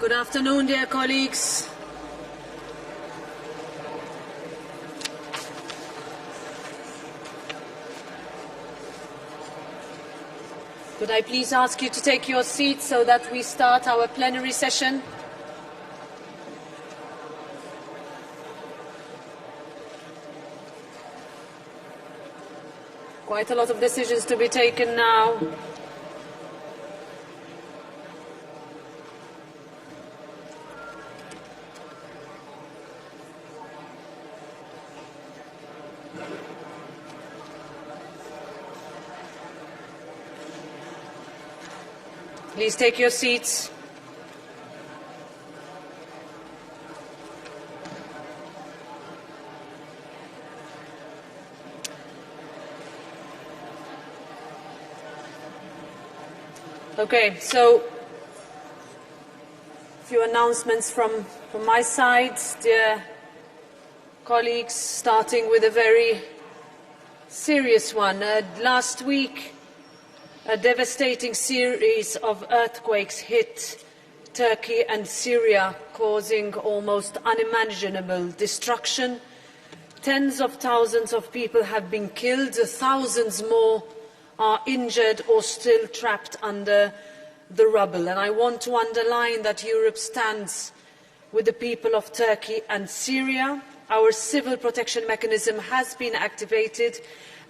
Good afternoon, dear colleagues. Could I please ask you to take your seats so that we start our plenary session? Quite a lot of decisions to be taken now. Please take your seats. Okay, so a few announcements from my side, dear colleagues, starting with a very serious one. Last week, a devastating series of earthquakes hit Turkey and Syria, causing almost unimaginable destruction. Tens of thousands of people have been killed, thousands more are injured or still trapped under the rubble. And I want to underline that Europe stands with the people of Turkey and Syria. Our civil protection mechanism has been activated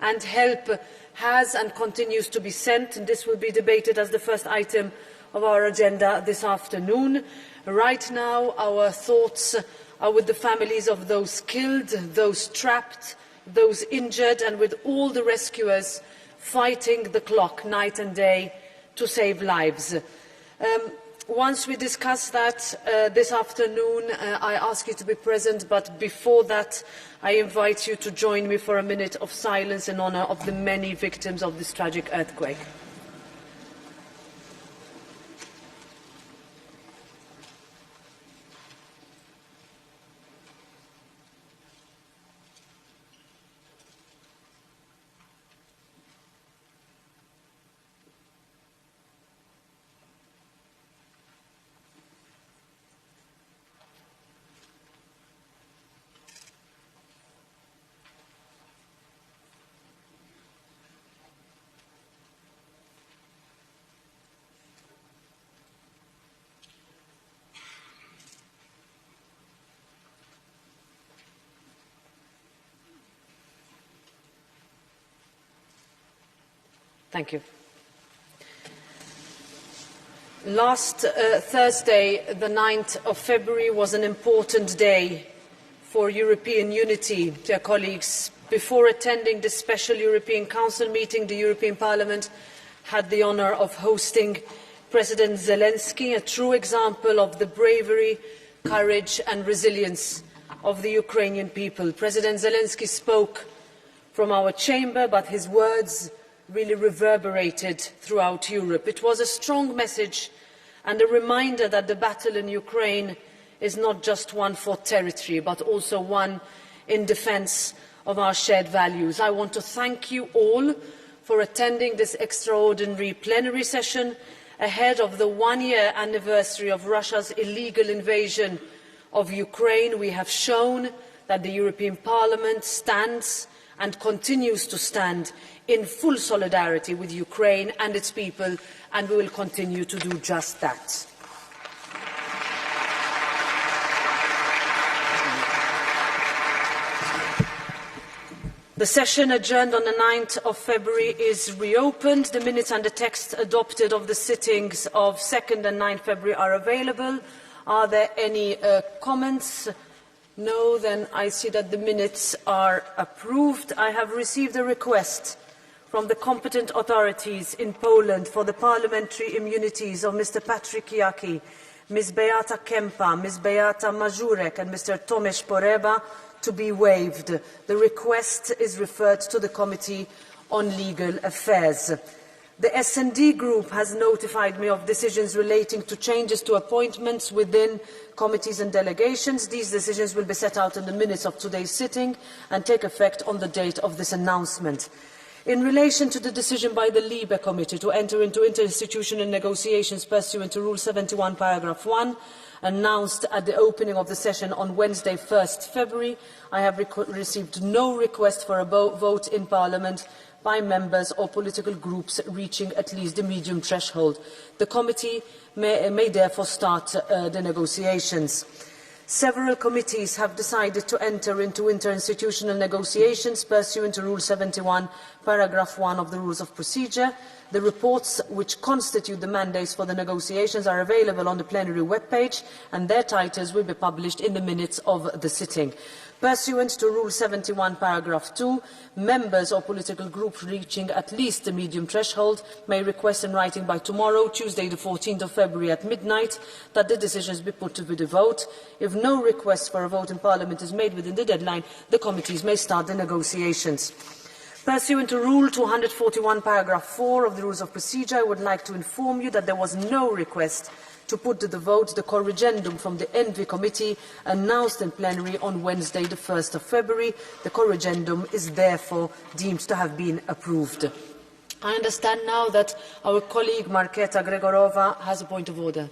and help has and continues to be sent, and this will be debated as the first item of our agenda this afternoon. Right now, our thoughts are with the families of those killed, those trapped, those injured, and with all the rescuers fighting the clock night and day to save lives. Once we discuss that this afternoon, I ask you to be present, but before that, I invite you to join me for a minute of silence in honour of the many victims of this tragic earthquake. Thank you. Last Thursday, the 9th of February, was an important day for European unity. Dear colleagues, before attending the special European Council meeting, the European Parliament had the honour of hosting President Zelensky, a true example of the bravery, courage and resilience of the Ukrainian people. President Zelensky spoke from our chamber, but his words really reverberated throughout Europe. It was a strong message and a reminder that the battle in Ukraine is not just one for territory, but also one in defence of our shared values. I want to thank you all for attending this extraordinary plenary session ahead of the one-year anniversary of Russia's illegal invasion of Ukraine. We have shown that the European Parliament stands and continues to stand in full solidarity with Ukraine and its people, and we will continue to do just that. The session adjourned on the 9th of February is reopened. The minutes and the text adopted of the sittings of 2nd and 9th February are available. Are there any comments? No, then I see that the minutes are approved. I have received a request from the competent authorities in Poland for the parliamentary immunities of Mr. Patryk Jaki, Ms. Beata Kempa, Ms. Beata Mazurek and Mr. Tomasz Poreba to be waived. The request is referred to the Committee on Legal Affairs. The S&D Group has notified me of decisions relating to changes to appointments within committees and delegations. These decisions will be set out in the minutes of today's sitting and take effect on the date of this announcement. In relation to the decision by the LIBE Committee to enter into interinstitutional negotiations pursuant to Rule 71, paragraph 1, announced at the opening of the session on Wednesday, 1st February, I have received no request for a vote in Parliament by members or political groups reaching at least the medium threshold. The committee may therefore start the negotiations. Several committees have decided to enter into interinstitutional negotiations pursuant to Rule 71, paragraph 1 of the Rules of Procedure. The reports which constitute the mandates for the negotiations are available on the plenary webpage, and their titles will be published in the minutes of the sitting. Pursuant to Rule 71, paragraph 2, members or political groups reaching at least the medium threshold may request in writing by tomorrow, Tuesday the 14th of February at midnight, that the decisions be put to the vote. If no request for a vote in Parliament is made within the deadline, the committees may start the negotiations. Pursuant to Rule 241, paragraph 4 of the Rules of Procedure, I would like to inform you that there was no request to put to the vote the corrigendum from the ENVI Committee announced in plenary on Wednesday, the 1st of February. The corrigendum is therefore deemed to have been approved. I understand now that our colleague Markéta Gregorova has a point of order.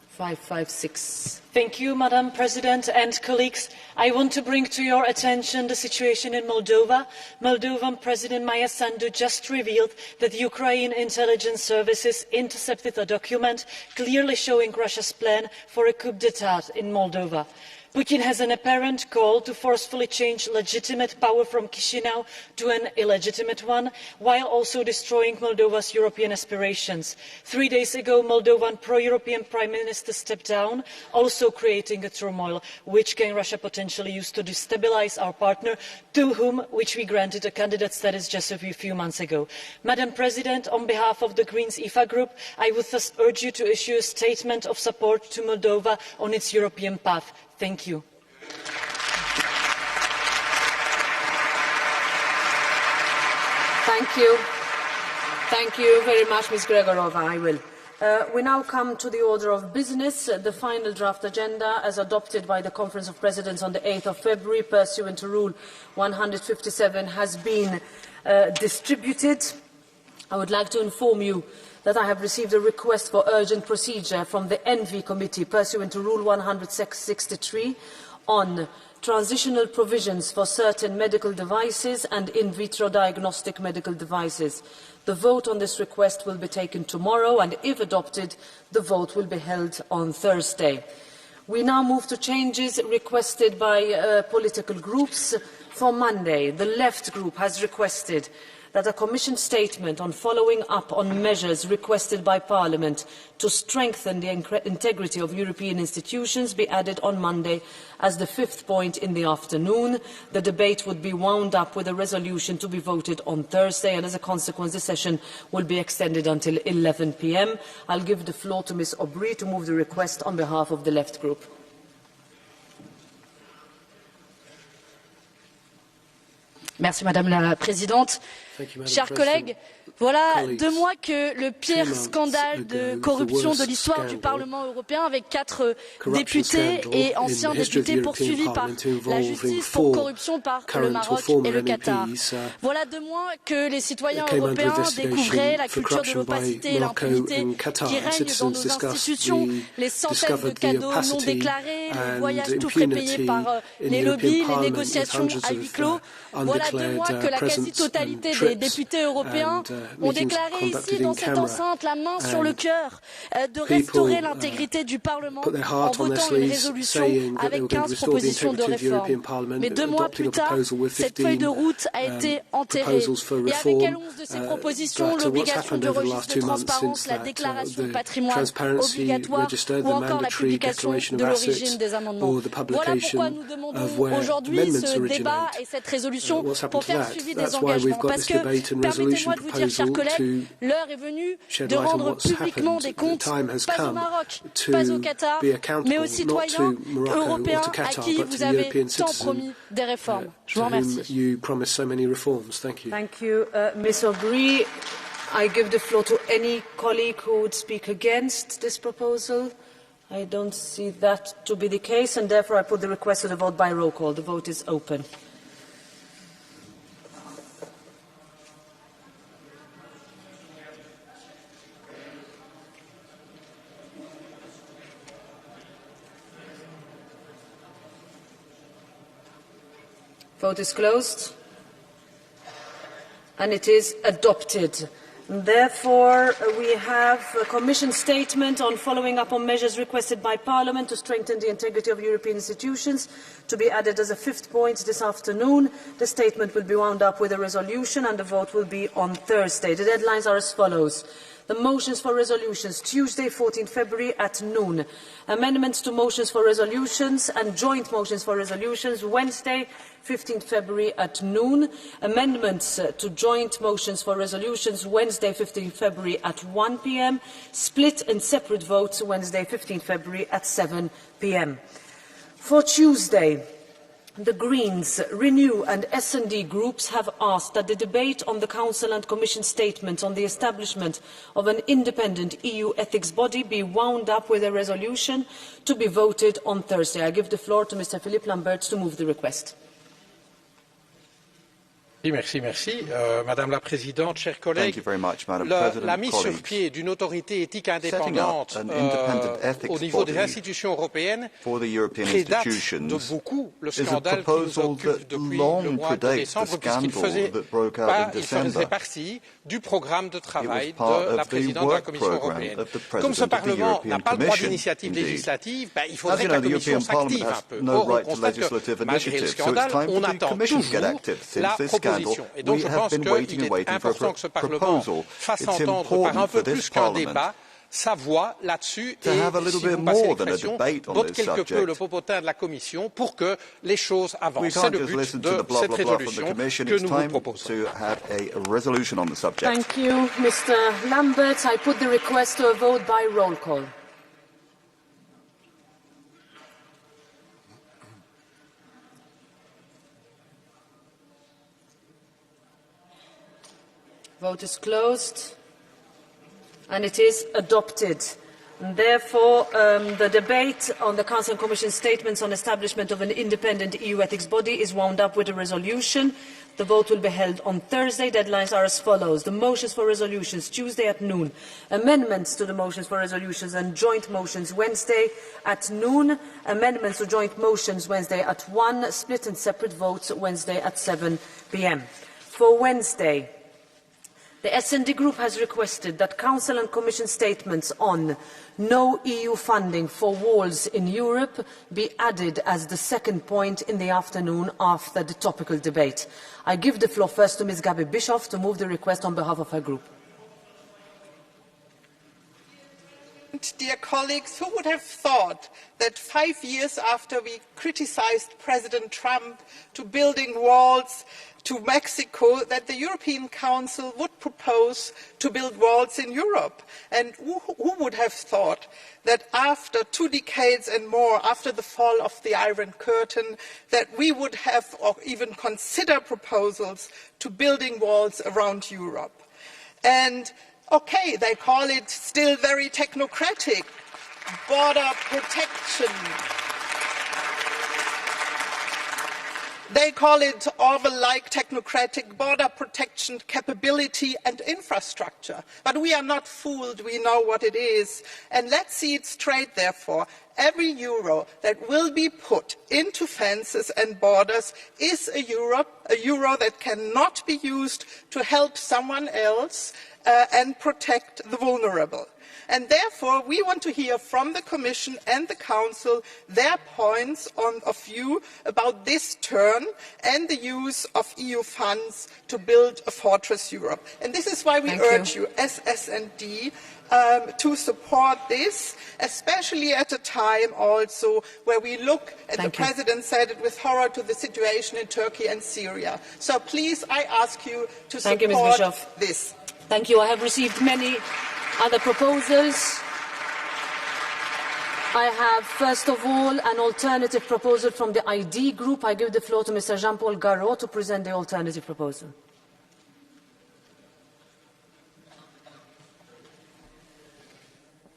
556. Thank you, Madam President and colleagues. I want to bring to your attention the situation in Moldova. Moldovan President Maia Sandu just revealed that Ukraine intelligence services intercepted a document clearly showing Russia's plan for a coup d'état in Moldova. Putin has an apparent goal to forcefully change legitimate power from Chisinau to an illegitimate one, while also destroying Moldova's European aspirations. 3 days ago, Moldovan pro-European Prime Minister stepped down, also creating a turmoil which can Russia potentially use to destabilize our partner, to whom we granted a candidate status just a few months ago. Madam President, on behalf of the Greens IFA Group, I would thus urge you to issue a statement of support to Moldova on its European path. Thank you. Thank you. Thank you very much, Ms. Gregorova. I will. We now come to the order of business. The final draft agenda, as adopted by the Conference of Presidents on the 8th of February, pursuant to Rule 157, has been distributed. I would like to inform you that I have received a request for urgent procedure from the ENVI Committee pursuant to Rule 163 on transitional provisions for certain medical devices and in vitro diagnostic medical devices. The vote on this request will be taken tomorrow, and if adopted, the vote will be held on Thursday. We now move to changes requested by political groups for Monday. The Left Group has requested that a Commission statement on following up on measures requested by Parliament to strengthen the integrity of European institutions be added on Monday as the 5th point in the afternoon. The debate would be wound up with a resolution to be voted on Thursday, and as a consequence the session will be extended until 11 p.m. I'll give the floor to Ms. Aubry to move the request on behalf of the Left Group. Merci Madame la Présidente. Chers collègues, voilà 2 mois que le pire scandale de corruption de l'histoire du Parlement européen, avec 4 députés et anciens députés poursuivis par la justice pour corruption par le Maroc et le Qatar. Voilà 2 mois que les citoyens européens découvraient la culture de l'opacité et l'impunité qui règne dans nos institutions, les centaines de cadeaux non déclarés, les voyages tout frais payés par les lobbies, les négociations à huis clos. Voilà 2 mois que la quasi-totalité des députés européens ont déclaré ici, dans cette enceinte, la main sur le cœur, de restaurer l'intégrité du Parlement en votant une résolution avec 15 propositions de réforme. Mais 2 mois plus tard, cette feuille de route a été enterrée. Et avec elle 11 de ces propositions, l'obligation de registre de transparence, la déclaration de patrimoine obligatoire ou encore la publication de l'origine des amendements. Voilà pourquoi nous demandons aujourd'hui ce débat et cette résolution pour faire suivi des engagements. Parce que, permettez-moi de vous dire, chers collègues, l'heure est venue de rendre publiquement des comptes, pas au Maroc, pas au Qatar, mais aux citoyens européens à qui vous avez tant promis des réformes. Je vous remercie. Thank you, Ms. Aubry. I give the floor to any colleague who would speak against this proposal. I don't see that to be the case, and therefore I put the request to the vote by roll call. The vote is open. Vote is closed. And it is adopted. Therefore, we have a Commission statement on following up on measures requested by Parliament to strengthen the integrity of European institutions to be added as a fifth point this afternoon. The statement will be wound up with a resolution and the vote will be on Thursday. The deadlines are as follows. The motions for resolutions, Tuesday, 14 February at noon. Amendments to motions for resolutions and joint motions for resolutions, Wednesday, 15 February at noon. Amendments to joint motions for resolutions, Wednesday, 15 February at 1 p.m. Split and separate votes, Wednesday, 15 February at 7 p.m. For Tuesday, the Greens, Renew and S&D groups have asked that the debate on the Council and Commission statements on the establishment of an independent EU ethics body be wound up with a resolution to be voted on Thursday. I give the floor to Mr. Philippe Lamberts to move the request. Merci. Madame la Présidente, chers collègues, la mise sur pied d'une autorité éthique indépendante au niveau des institutions européennes prédate de beaucoup le scandale qui nous occupe depuis le mois de décembre, puisqu'il faisait partie du programme de travail de la présidente de la Commission européenne. Comme ce Parlement n'a pas le droit d'initiative législative, il faudrait que la Commission s'active un peu. Or, on constate que malgré le scandale, on attend toujours la proposition. Et donc je pense qu'il est important que ce Parlement fasse entendre par un peu plus qu'un débat sa voix là-dessus et, si vous passez l'expression, botte quelque peu le popotin de la Commission pour que les choses avancent. C'est le but de cette résolution que nous vous proposons. Thank you, Mr. Lamberts. I put the request to a vote by roll call. Vote is closed, and it is adopted. And therefore, the debate on the Council and Commission statements on establishment of an independent EU ethics body is wound up with a resolution. The vote will be held on Thursday. Deadlines are as follows. The motions for resolutions, Tuesday at noon. Amendments to the motions for resolutions and joint motions, Wednesday at noon. Amendments to joint motions, Wednesday at 1. Split and separate votes, Wednesday at 7 p.m. For Wednesday, the S&D Group has requested that Council and Commission statements on no EU funding for walls in Europe be added as the second point in the afternoon after the topical debate. I give the floor first to Ms. Gabi Bischoff to move the request on behalf of her group. Dear colleagues, who would have thought that 5 years after we criticized President Trump to building walls to Mexico, that the European Council would propose to build walls in Europe? And who would have thought that after 2 decades and more, after the fall of the Iron Curtain, that we would have or even consider proposals to building walls around Europe? And okay, they call it still very technocratic, border protection. They call it Orwell-like technocratic border protection capability and infrastructure. But we are not fooled, we know what it is. And let's see it straight, therefore. Every euro that will be put into fences and borders is a euro that cannot be used to help someone else and protect the vulnerable. And therefore, we want to hear from the Commission and the Council their points of view about this turn and the use of EU funds to build a fortress Europe. And this is why we urge you as S&D to support this, especially at a time also where we look, and the President said it with horror, to the situation in Turkey and Syria. So please, I ask you to support this. Thank you. I have received many other proposals. I have, first of all, an alternative proposal from the ID Group. I give the floor to Mr. Jean-Paul Garot to present the alternative proposal.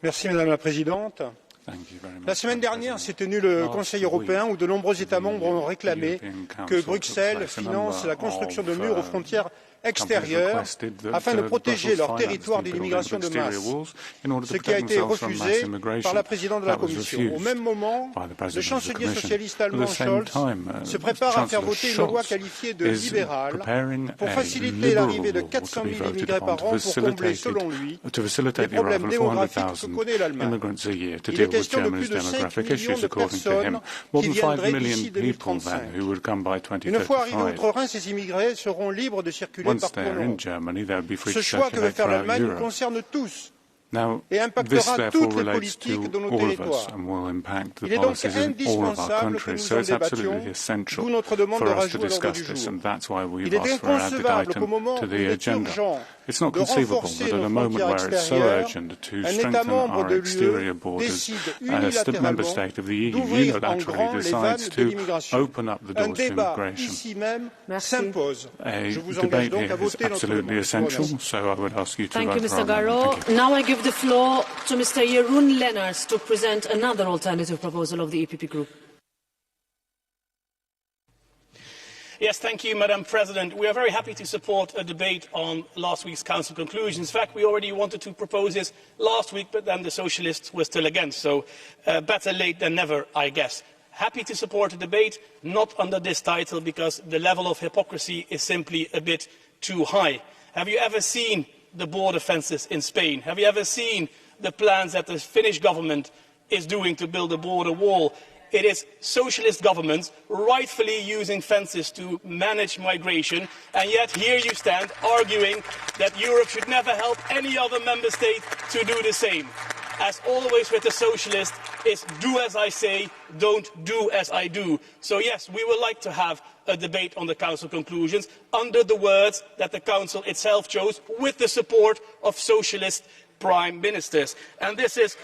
Merci Madame la Présidente. La semaine dernière s'est tenu le Conseil européen où de nombreux États membres ont réclamé que Bruxelles finance la construction de murs aux frontières extérieures afin de protéger leur territoire de l'immigration de masse, ce qui a été refusé par la présidente de la Commission. Au même moment, le chancelier socialiste allemand Scholz se prépare à faire voter une loi qualifiée de libérale pour faciliter l'arrivée de 400 000 immigrés par an pour combler, selon lui, les problèmes démographiques que connaît l'Allemagne. Il est question de plus de 5 millions de personnes qui viendraient d'ici 2035. Une fois arrivés outre-Rhin, ces immigrés seront libres de circuler partout en Europe. Ce choix que veut faire l'Allemagne nous concerne tous et impactera toutes les politiques de nos territoires. Il est donc indispensable que nous en débattions, d'où notre demande de rajout à l'ordre du jour. Il est inconcevable qu'au moment où il est urgent de renforcer nos frontières extérieures, un État membre de l'UE décide unilatéralement d'ouvrir en grand les vannes de l'immigration. Un débat ici même s'impose. Je vous engage donc à voter notre demande. Thank you, Mr. Garot. Now I give the floor to Mr. Jeroen Lenaers to present another alternative proposal of the EPP Group. Yes, thank you, Madam President. We are very happy to support a debate on last week's Council conclusions. In fact, we already wanted to propose this last week, but then the Socialists were still against. So better late than never, I guess. Happy to support a debate, not under this title, because the level of hypocrisy is simply a bit too high. Have you ever seen the border fences in Spain? Have you ever seen the plans that the Finnish government is doing to build a border wall? It is socialist governments rightfully using fences to manage migration, and yet here you stand arguing that Europe should never help any other member state to do the same. As always with the socialists, is do as I say, don't do as I do. So yes, we would like to have a debate on the Council conclusions under the words that the Council itself chose, with the support of socialist prime ministers. And this is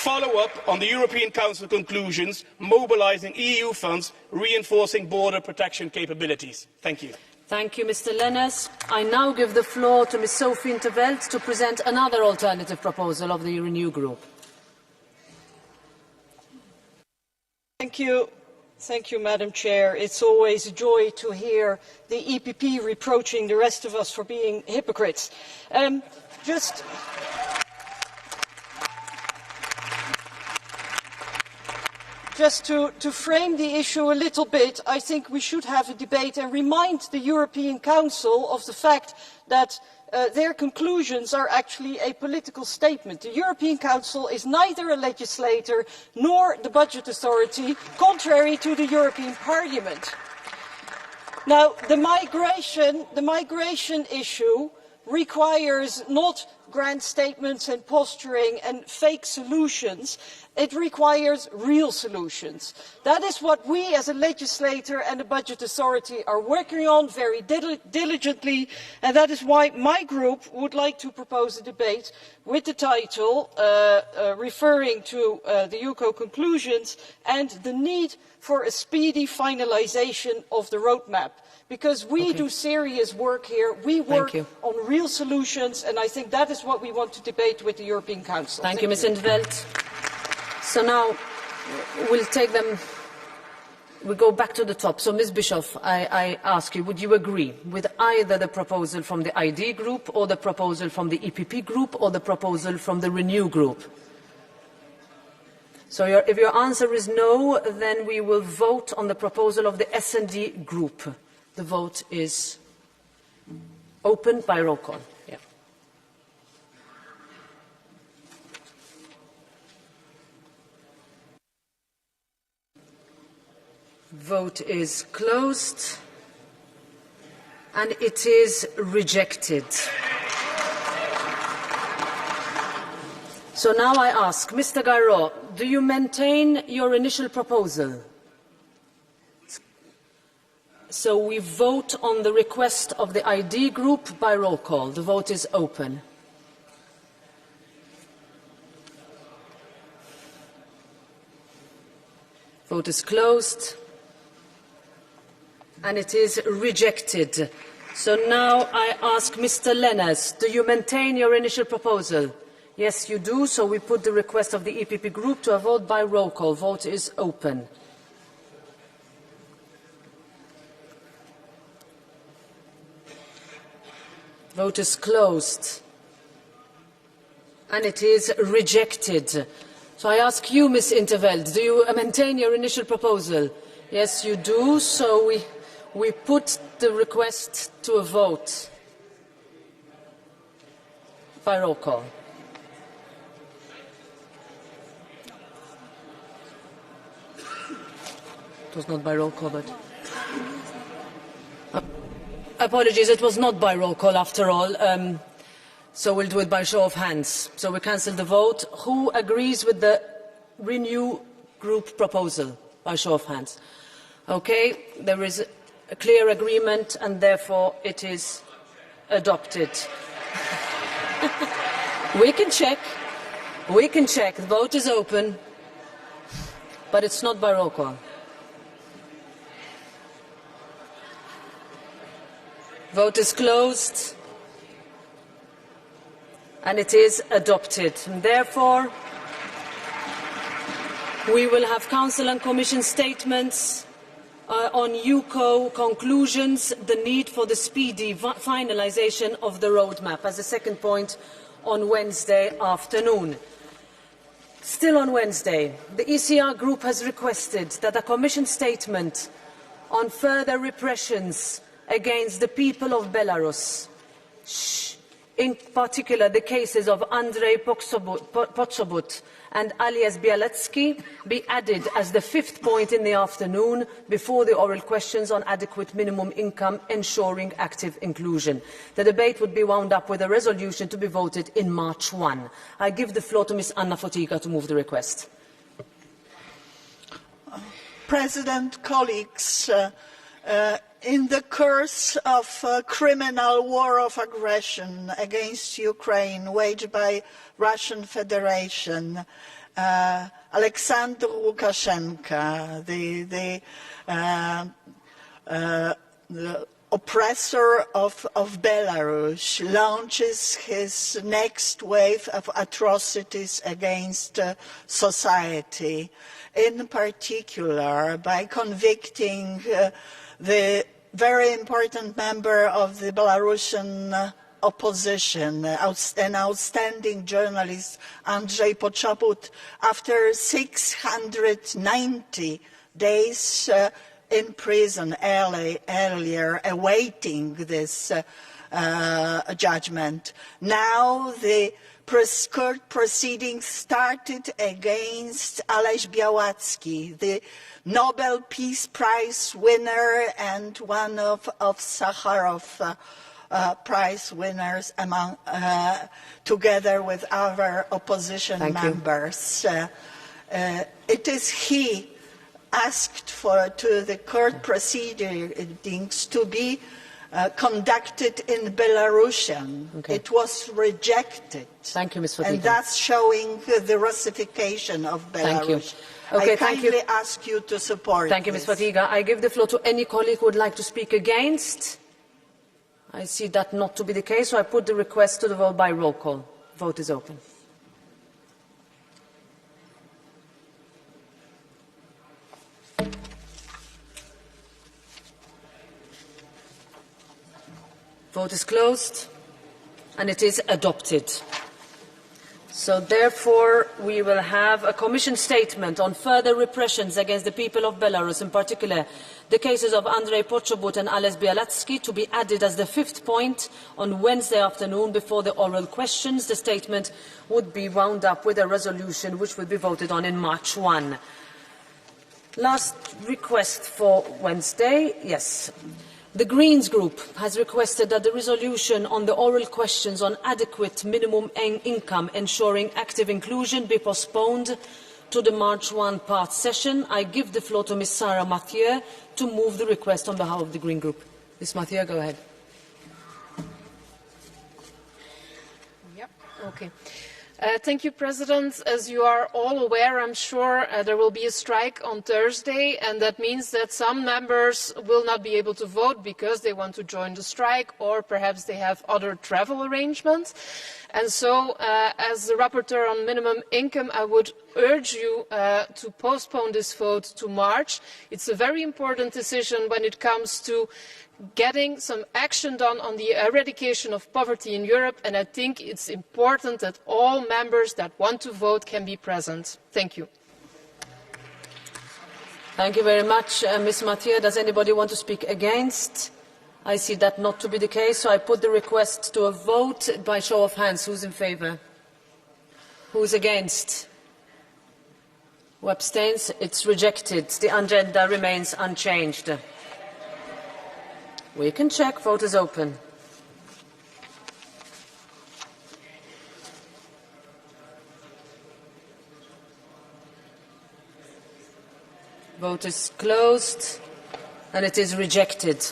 follow-up on the European Council conclusions, mobilising EU funds, reinforcing border protection capabilities. Thank you. Thank you, Mr. Lenaers. I now give the floor to Ms. Sophie in 't Veld to present another alternative proposal of the Renew Group. Thank you. Thank you, Madam Chair. It's always a joy to hear the EPP reproaching the rest of us for being hypocrites. Just to frame the issue a little bit, I think we should have a debate and remind the European Council of the fact that their conclusions are actually a political statement. The European Council is neither a legislator nor the budget authority, contrary to the European Parliament. Now, the migration issue requires not grand statements and posturing and fake solutions. It requires real solutions. That is what we as a legislator and a budget authority are working on very diligently, and that is why my group would like to propose a debate with the title referring to the UCO conclusions and the need for a speedy finalisation of the roadmap. Because we do serious work here, we work on real solutions, and I think that is what we want to debate with the European Council. Thank you, Ms. in 't Veld. So now we'll take them, we go back to the top. So Ms. Bischoff, I ask you, would you agree with either the proposal from the ID group or the proposal from the EPP group or the proposal from the Renew group? So if your answer is no, then we will vote on the proposal of the S&D group. The vote is open by roll call. Yeah. Vote is closed, and it is rejected. So now I ask, Mr. Garot, do you maintain your initial proposal? So we vote on the request of the ID group by roll call. The vote is open. Vote is closed, and it is rejected. So now I ask Mr. Lenaers, do you maintain your initial proposal? Yes, you do. So we put the request of the EPP group to a vote by roll call. Vote is open. Vote is closed. And it is rejected. So I ask you, Ms. Interveld, do you maintain your initial proposal? Yes, you do. So we put the request to a vote by roll call. It was not by roll call, but... Apologies, it was not by roll call after all. So we'll do it by show of hands. So we cancel the vote. Who agrees with the Renew Group proposal? By show of hands. Okay, there is a clear agreement and therefore it is adopted. We can check. We can check. The vote is open. But it's not by roll call. Vote is closed. And it is adopted. And therefore, we will have Council and Commission statements on UCO conclusions, the need for the speedy finalisation of the roadmap as a second point on Wednesday afternoon. Still on Wednesday, the ECR group has requested that a Commission statement on further repressions against the people of Belarus, in particular the cases of Andrei Poczobut and Alias Bialetsky, be added as the fifth point in the afternoon before the oral questions on adequate minimum income ensuring active inclusion. The debate would be wound up with a resolution to be voted in March 1. I give the floor to Ms. Anna Fotyga to move the request. President, colleagues, in the course of a criminal war of aggression against Ukraine waged by Russian Federation, Alexander Lukashenko, the oppressor of Belarus, launches his next wave of atrocities against society, in particular by convicting the very important member of the Belarusian opposition, an outstanding journalist, Andrei Poczobut, after 690 days in prison earlier, awaiting this judgment. Now the court proceedings started against Ales Białacki, the Nobel Peace Prize winner and one of Sakharov Prize winners, among, together with other opposition members. It is he asked to the court proceedings to be conducted in Belarusian. It was rejected. Thank you, Ms. Fotyga. And that's showing the Russification of Belarus. I kindly ask you to support Thank you, Ms. Fotyga. I give the floor to any colleague who would like to speak against. I see that not to be the case, so I put the request to the vote by roll call. Vote is open. Vote is closed, and it is adopted. So therefore, we will have a Commission statement on further repressions against the people of Belarus, in particular the cases of Andrei Poczobut and Ales Bialetsky, to be added as the fifth point on Wednesday afternoon before the oral questions. The statement would be wound up with a resolution which will be voted on in March 1. Last request for Wednesday, yes. The Greens Group has requested that the resolution on the oral questions on adequate minimum income ensuring active inclusion be postponed to the March 1 part session. I give the floor to Ms. Sarah Mathieu to move the request on behalf of the Green Group. Ms. Mathieu, go ahead. Yep. Okay. Thank you, President. As you are all aware, I'm sure there will be a strike on Thursday, and that means that some members will not be able to vote because they want to join the strike or perhaps they have other travel arrangements. And so, as the rapporteur on minimum income, I would urge you to postpone this vote to March. It's a very important decision when it comes to getting some action done on the eradication of poverty in Europe, and I think it's important that all members that want to vote can be present. Thank you. Thank you very much, Ms. Mathieu. Does anybody want to speak against? I see that not to be the case, so I put the request to a vote by show of hands. Who's in favour? Who's against? Who abstains? It's rejected. The agenda remains unchanged. We can check. Vote is open. Vote is closed, and it is rejected.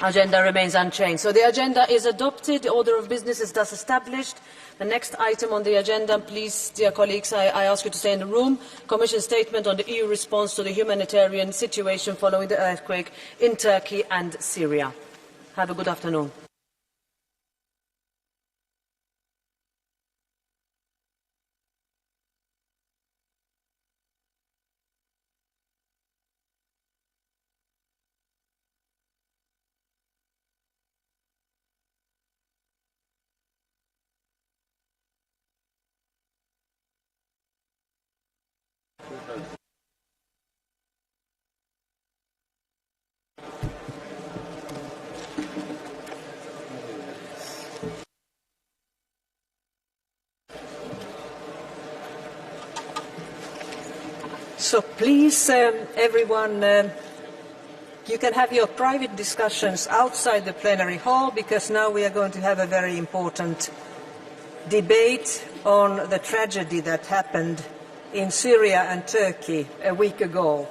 Agenda remains unchanged. So the agenda is adopted. The order of business is thus established. The next item on the agenda, please, dear colleagues, I ask you to stay in the room. Commission statement on the EU response to the humanitarian situation following the earthquake in Turkey and Syria. Have a good afternoon. So please, everyone, you can have your private discussions outside the plenary hall, because now we are going to have a very important debate on the tragedy that happened in Syria and Turkey a week ago.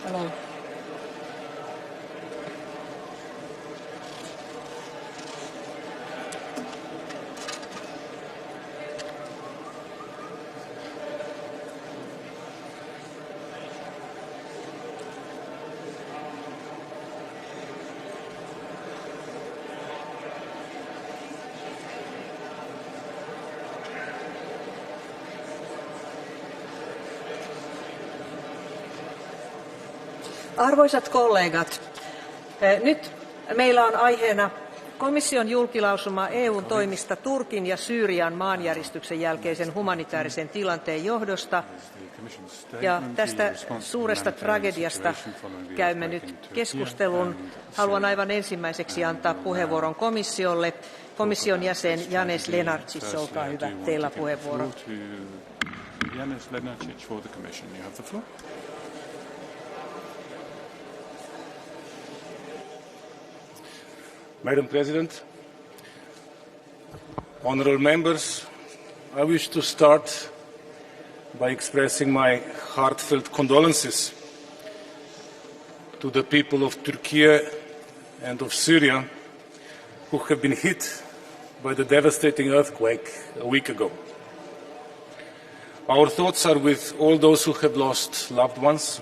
Hello. Arvoisat kollegat, nyt meillä on aiheena komission julkilausuma EU:n toimista Turkin ja Syyrian maanjäristyksen jälkeisen humanitaarisen tilanteen johdosta. Ja tästä suuresta tragediasta käymme nyt keskustelun. Haluan aivan ensimmäiseksi antaa puheenvuoron komissiolle. Komission jäsen Janez Lenarčič, olkaa hyvä, teillä puheenvuoro. Madam President, honourable members, I wish to start by expressing my heartfelt condolences to the people of Turkey and of Syria who have been hit by the devastating earthquake a week ago. Our thoughts are with all those who have lost loved ones,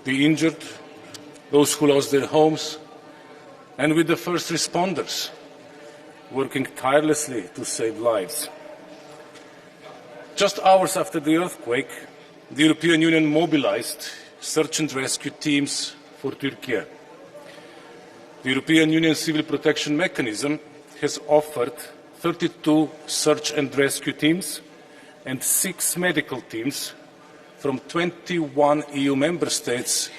the injured, those who lost their homes, and with the first responders working tirelessly to save lives. Just hours after the earthquake, the European Union mobilized search and rescue teams for Turkey. The European Union Civil Protection Mechanism has offered 32 search and rescue teams and 6 medical teams from 21 EU member states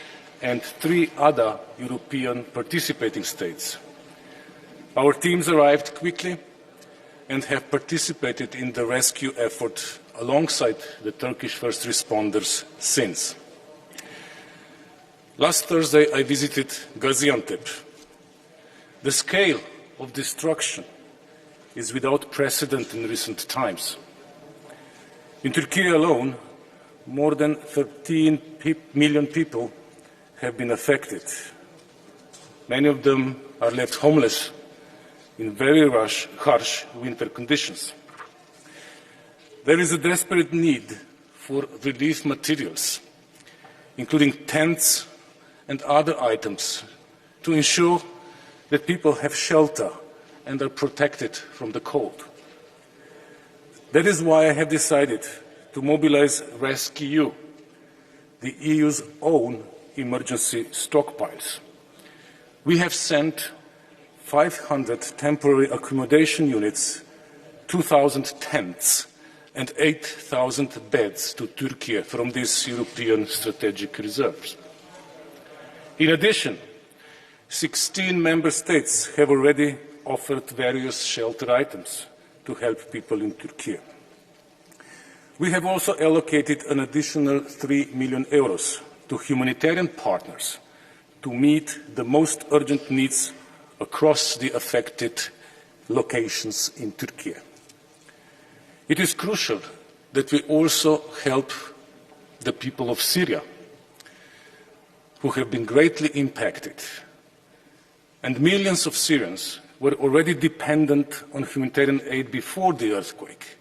and 3 other European participating states. Our teams arrived quickly and have participated in the rescue effort alongside the Turkish first responders since. Last Thursday, I visited Gaziantep. The scale of destruction is without precedent in recent times. In Turkey alone, more than 13 million people have been affected. Many of them are left homeless in very harsh winter conditions. There is a desperate need for relief materials, including tents and other items, to ensure that people have shelter and are protected from the cold. That is why I have decided to mobilize RescEU, the EU's own emergency stockpiles. We have sent 500 temporary accommodation units, 2,000 tents, and 8,000 beds to Turkey from these European strategic reserves. In addition, 16 member states have already offered various shelter items to help people in Turkey. We have also allocated an additional 3 million euros to humanitarian partners to meet the most urgent needs across the affected locations in Turkey. It is crucial that we also help the people of Syria, who have been greatly impacted. And millions of Syrians were already dependent on humanitarian aid before the earthquake,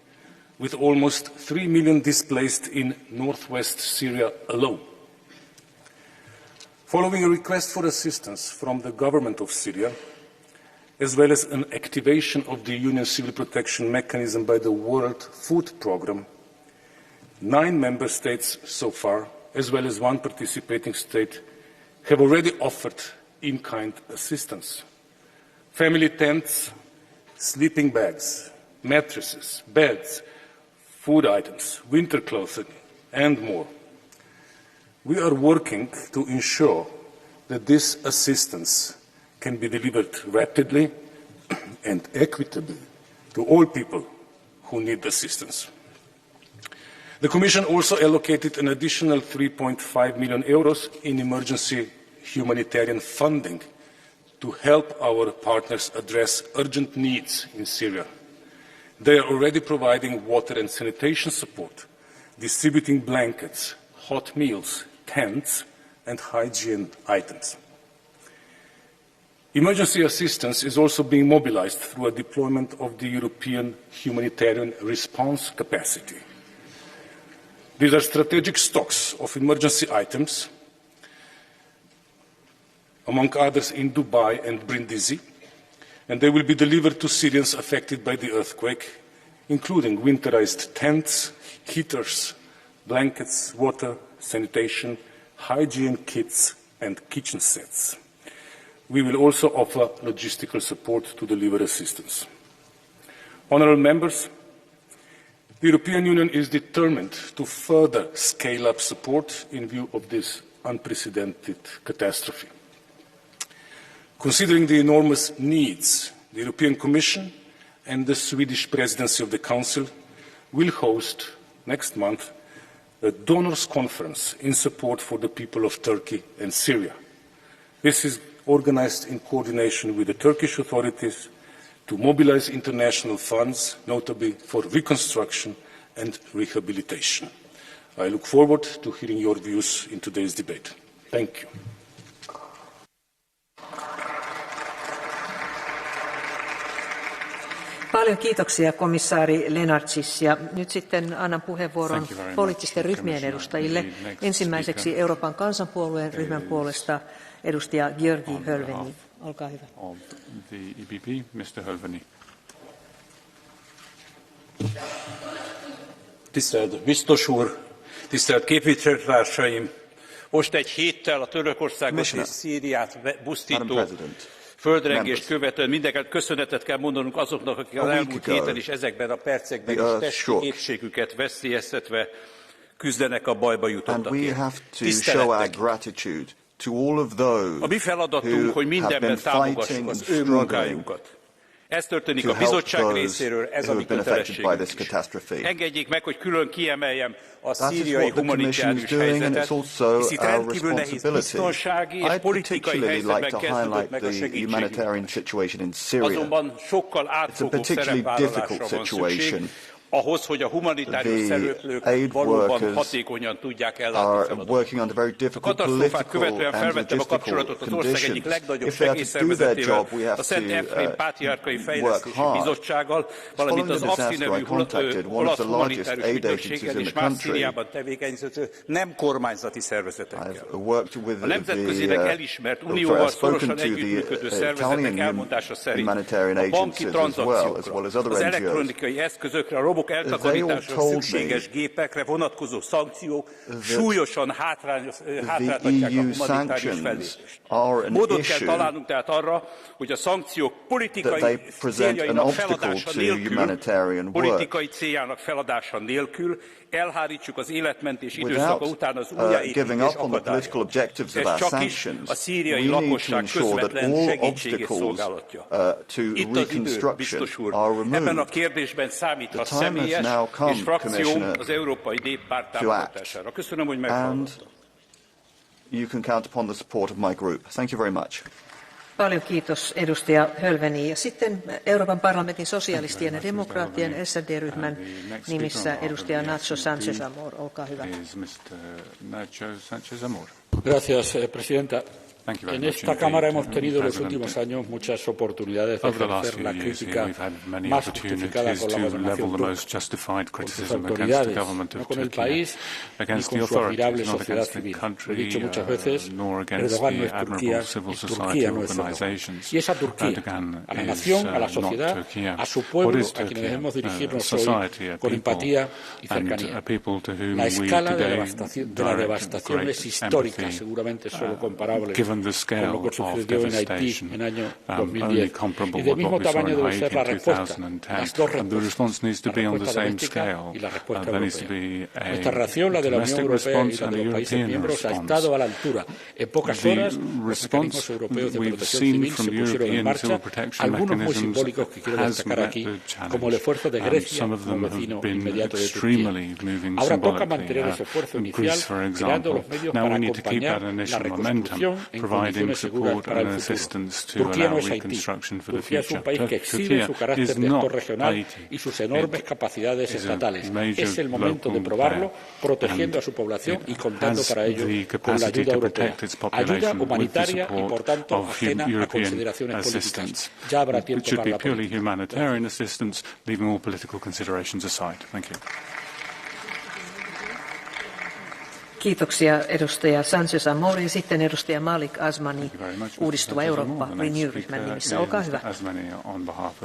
with almost 3 million displaced in northwest Syria alone. Following a request for assistance from the government of Syria, as well as an activation of the Union Civil Protection Mechanism by the World Food Programme, 9 member states so far, as well as 1 participating state, have already offered in-kind assistance. Family tents, sleeping bags, mattresses, beds, food items, winter clothing, and more. We are working to ensure that this assistance can be delivered rapidly and equitably to all people who need assistance. The Commission also allocated an additional 3.5 million euros in emergency humanitarian funding to help our partners address urgent needs in Syria. They are already providing water and sanitation support, distributing blankets, hot meals, tents, and hygiene items. Emergency assistance is also being mobilized through a deployment of the European humanitarian response capacity. These are strategic stocks of emergency items, among others in Dubai and Brindisi, and they will be delivered to Syrians affected by the earthquake, including winterized tents, heaters, blankets, water, sanitation, hygiene kits, and kitchen sets. We will also offer logistical support to deliver assistance. Honourable members, the European Union is determined to further scale up support in view of this unprecedented catastrophe. Considering the enormous needs, the European Commission and the Swedish Presidency of the Council will host next month a donors' conference in support for the people of Turkey and Syria. This is organised in coordination with the Turkish authorities to mobilise international funds, notably for reconstruction and rehabilitation. I look forward to hearing your views in today's debate. Thank you. Paljon kiitoksia komissaari Lenartsis, ja nyt sitten annan puheenvuoron poliittisten ryhmien edustajille. Ensimmäiseksi Euroopan kansanpuolueen ryhmän puolesta edustaja György Hölveni. Olkaa hyvä. Tisztelt biztos úr, tisztelt képviselőtársaim! Most egy héttel a Törökországot és Szíriát pusztító földrengést követően mindeneket köszönetet kell mondanunk azoknak, akik az elmúlt héten is ezekben a percekben is testi épségüket veszélyeztetve küzdenek a bajba jutottakért. Tisztelettek! A mi feladatunk, hogy mindenben támogassuk az ő munkájukat. Ez történik a bizottság részéről, ez a mi kötelességünk is. Engedjék meg, hogy külön kiemeljem a szíriai humanitárius helyzetet, hisz itt rendkívül nehéz biztonsági és politikai helyzetben kezdődött meg a segítségnyújtás. Azonban sokkal átfogóbb szerepvállalásra van szükség, ahhoz, hogy a humanitárius szereplők valóban hatékonyan tudják ellátni feladatukat. A katasztrófát követően felvettem a kapcsolatot az ország egyik legnagyobb segélyszervezetével, a Szent Efrém Pátriárkai Fejlesztési Bizottsággal, valamint az AFSZI nevű olasz humanitárius ügynökséggel és más Szíriában tevékenykedő nem kormányzati szervezetekkel. A nemzetközileg elismert unióval szorosan együttműködő szervezetek elmondása szerint a banki tranzakciókra, az elektronikai eszközökre, a robok eltakarításra szükséges gépekre vonatkozó szankciók súlyosan hátráltatják a humanitárius fellépést. Módot kell találnunk tehát arra, hogy a szankciók politikai céljának feladása nélkül elhárítsuk az életmentés időszaka után az újjáépítés akadályait. Ez csak is a szíriai lakosság közvetlen segítségét szolgálatja. Itt az idő, biztos úr. Ebben a kérdésben számíthat személyes és frakcióm az Európai Néppárt támogatására. Köszönöm, hogy meghallgattak. You can count upon the support of my group. Thank you very much. Paljon kiitos edustaja Hölveni. Ja sitten Euroopan parlamentin sosialistien ja demokraattien SD-ryhmän nimissä edustaja Nacho Sánchez Amor. Olkaa hyvä. Gracias, presidenta. En esta Cámara hemos tenido en los últimos años muchas oportunidades de ejercer la crítica más justificada con la gobernación turca, con sus autoridades, no con el país ni con su admirable sociedad civil. Lo he dicho muchas veces, Erdogan no es Turquía, es Turquía no es Erdogan. Y esa Turquía, a la nación, a la sociedad, a su pueblo, a quienes debemos dirigirnos hoy con empatía y cercanía. La escala de la devastación es histórica, seguramente solo comparable con lo que sucedió en Haití en el año 2010. Y del mismo tamaño debe ser la respuesta, las dos respuestas, la respuesta doméstica y la respuesta europea. Nuestra reacción, la de la Unión Europea y la de los países miembros, ha estado a la altura. En pocas horas, los mecanismos europeos de protección civil se pusieron en marcha, algunos muy simbólicos que quiero destacar aquí, como el esfuerzo de Grecia como vecino inmediato de Turquía. Ahora toca mantener ese esfuerzo inicial, creando los medios para acompañar la reconstrucción en condiciones seguras para el futuro. Turquía no es Haití. Turquía es un país que exhibe su carácter de actor regional y sus enormes capacidades estatales. Es el momento de probarlo, protegiendo a su población y contando para ello con la ayuda europea. Ayuda humanitaria y, por tanto, ajena a consideraciones políticas. Ya habrá tiempo para la política. Kiitoksia edustaja Sánchez Amor ja sitten edustaja Malik Asmani, Uudistuva Eurooppa, Renew-ryhmän nimissä. Olkaa hyvä.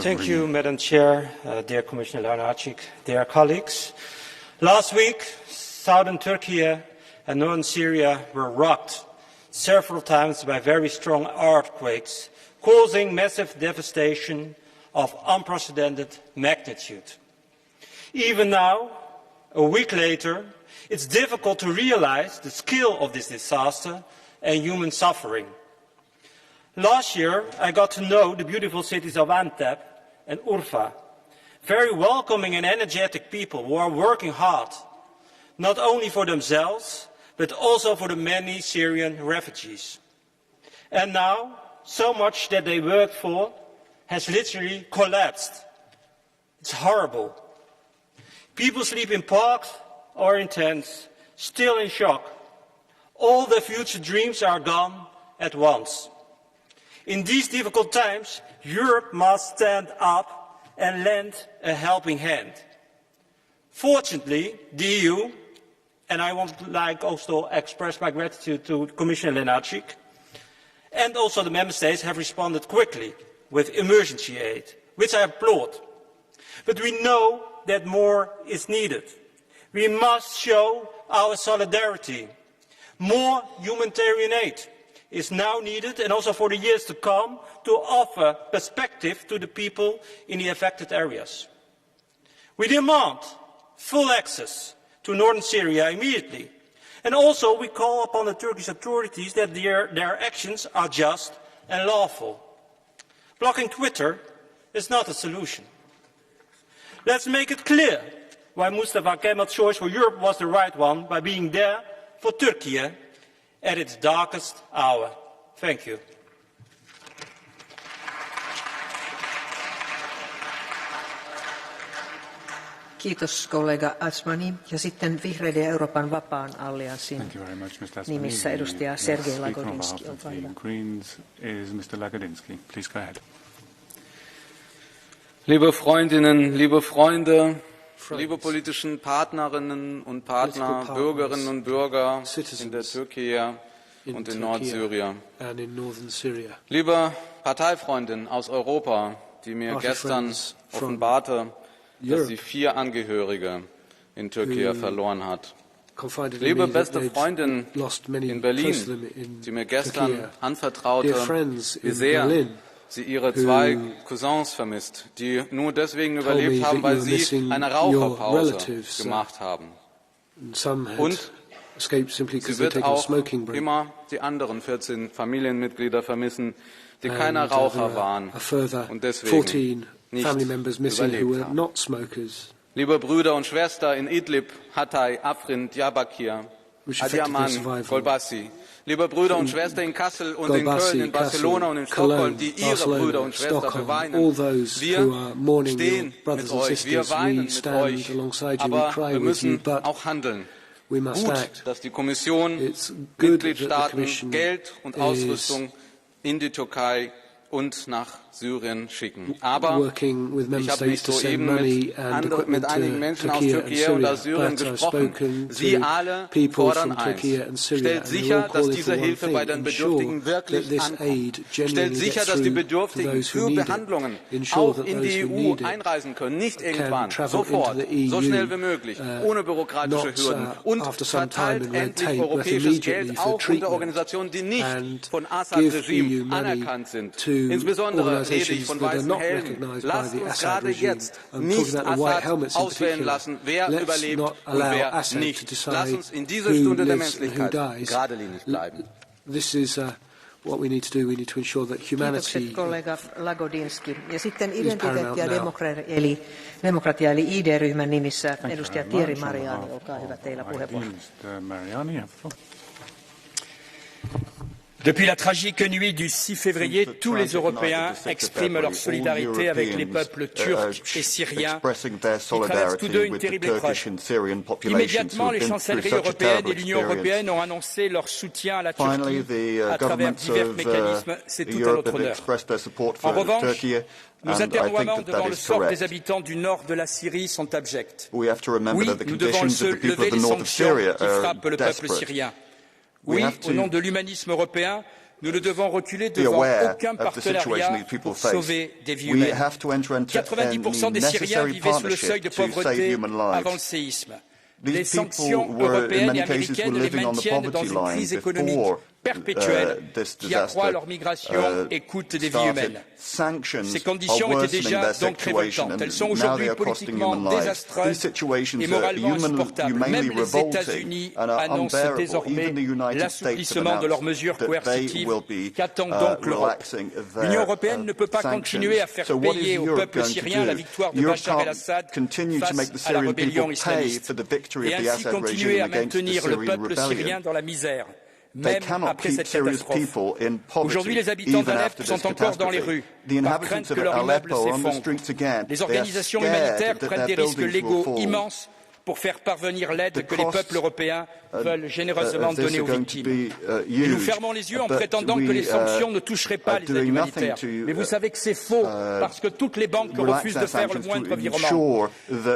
Thank you, Madam Chair, dear Commissioner Lunacek, dear colleagues. Last week, southern Turkey and northern Syria were rocked several times by very strong earthquakes, causing massive devastation of unprecedented magnitude. Even now, a week later, it's difficult to realize the scale of this disaster and human suffering. Last year, I got to know the beautiful cities of Antep and Urfa, very welcoming and energetic people who are working hard, not only for themselves, but also for the many Syrian refugees. And now, so much that they worked for has literally collapsed. It's horrible. People sleep in parks or in tents, still in shock. All their future dreams are gone at once. In these difficult times, Europe must stand up and lend a helping hand. Fortunately, the EU, and I would like also express my gratitude to Commissioner Lunacek, and also the Member States have responded quickly with emergency aid, which I applaud. But we know that more is needed. We must show our solidarity. More humanitarian aid is now needed, and also for the years to come, to offer perspective to the people in the affected areas. We demand full access to northern Syria immediately. And also we call upon the Turkish authorities that their actions are just and lawful. Blocking Twitter is not a solution. Let's make it clear why Mustafa Kemal's choice for Europe was the right one, by being there for Turkey at its darkest hour. Thank you. Kiitos kollega Asmani. Ja sitten Vihreiden ja Euroopan vapaan allianssin nimissä edustaja Sergei Lagodinsky. Olkaa hyvä. Liebe Freundinnen, liebe Freunde, liebe politischen Partnerinnen und Partner, Bürgerinnen und Bürger in der Türkei und in Nordsyrien. Liebe Parteifreundin aus Europa, die mir gestern offenbarte, dass sie 4 Angehörige in Türkei verloren hat. Liebe beste Freundin in Berlin, die mir gestern anvertraute, wie sehr sie ihre 2 Cousins vermisst, die nur deswegen überlebt haben, weil sie eine Raucherpause gemacht haben. Und sie wird auch immer die anderen 14 Familienmitglieder vermissen, die keine Raucher waren und deswegen nicht überlebt haben. Liebe Brüder und Schwestern in Idlib, Hatay, Afrin, Diyarbakir, Adiyaman, Golbassi, liebe Brüder und Schwestern in Kassel und in Köln, in Barcelona und in Stockholm, die ihre Brüder und Schwestern beweinen. Wir stehen mit euch, wir weinen mit euch, aber wir müssen auch handeln. Gut, dass die Kommission Mitgliedstaaten Geld und Ausrüstung in die Türkei und nach Syrien schicken. Aber ich habe mich soeben mit einigen Menschen aus Türkei und aus Syrien gesprochen. Sie alle fordern eins. Stellt sicher, dass diese Hilfe bei den Bedürftigen wirklich ankommt. Stellt sicher, dass die Bedürftigen für Behandlungen auch in die EU einreisen können. Nicht irgendwann, sofort, so schnell wie möglich, ohne bürokratische Hürden. Und verteilt endlich europäisches Geld auch unter Organisationen, die nicht von Assad-Regime anerkannt sind. Insbesondere rede ich von weißen Helmen. Lasst uns gerade jetzt nicht Assad auswählen lassen, wer überlebt und wer nicht. Lasst uns in dieser Stunde der Menschlichkeit geradlinig bleiben. What we need to do, we need to ensure that humanity kollega Lagodinsky. Ja sitten identiteetti- ja demokratia eli ID-ryhmän nimissä edustaja Thierry Mariani. Olkaa hyvä, teillä puheenvuoro. Depuis la tragique nuit du 6 février, tous les Européens expriment leur solidarité avec les peuples turcs et syriens qui traversent tous deux une terrible épreuve. Immédiatement, les chancelleries européennes et l'Union européenne ont annoncé leur soutien à la Turquie à travers divers mécanismes. C'est tout à notre honneur. En revanche, nos atermoiements devant le sort des habitants du nord de la Syrie sont abjects. Oui, nous devons lever les sanctions qui frappent le peuple syrien. Oui, au nom de l'humanisme européen, nous ne devons reculer devant aucun partenariat pour sauver des vies humaines. 90% des Syriens vivaient sous le seuil de pauvreté avant le séisme. Les sanctions européennes et américaines les maintiennent dans une crise économique perpétuelle qui accroît leur migration et coûte des vies humaines. Ces conditions étaient déjà donc révoltantes. Elles sont aujourd'hui politiquement désastreuses et moralement insupportables. Même les États-Unis annoncent désormais l'assouplissement de leurs mesures coercitives. Qu'attend donc l'Europe? L'Union européenne ne peut pas continuer à faire payer au peuple syrien la victoire de Bachar el-Assad face à la rébellion islamiste et ainsi continuer à maintenir le peuple syrien dans la misère. Même après cette catastrophe. Aujourd'hui, les habitants d'Alep sont encore dans les rues, par crainte que leur immeuble s'effondre. Les organisations humanitaires prennent des risques légaux immenses pour faire parvenir l'aide que les peuples européens veulent généreusement donner aux victimes. Et nous fermons les yeux en prétendant que les sanctions ne toucheraient pas les aides humanitaires. Mais vous savez que c'est faux, parce que toutes les banques refusent de faire le moindre virement.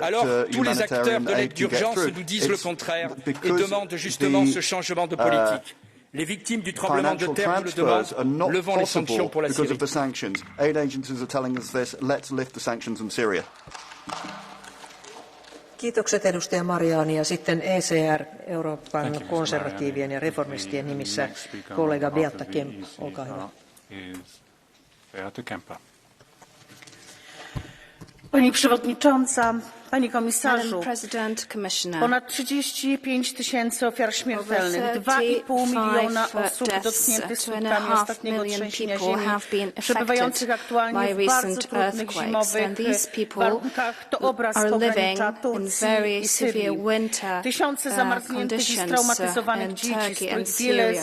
Alors, tous les acteurs de l'aide d'urgence nous disent le contraire et demandent justement ce changement de politique. Les victimes du tremblement de terre nous le demandent. Levons les sanctions pour la Syrie. Kiitokset edustaja Mariani ja sitten ECR, Euroopan konservatiivien ja reformistien nimissä kollega Beata Kempa. Olkaa hyvä. Pani przewodnicząca, panie komisarzu, ponad 35 tysięcy ofiar śmiertelnych, 2,5 miliona osób dotkniętych skutkami ostatniego trzęsienia ziemi, przebywających aktualnie w bardzo trudnych zimowych warunkach, to obraz pogranicza Turcji i Syrii. Tysiące zamarzniętych i straumatyzowanych dzieci, wiele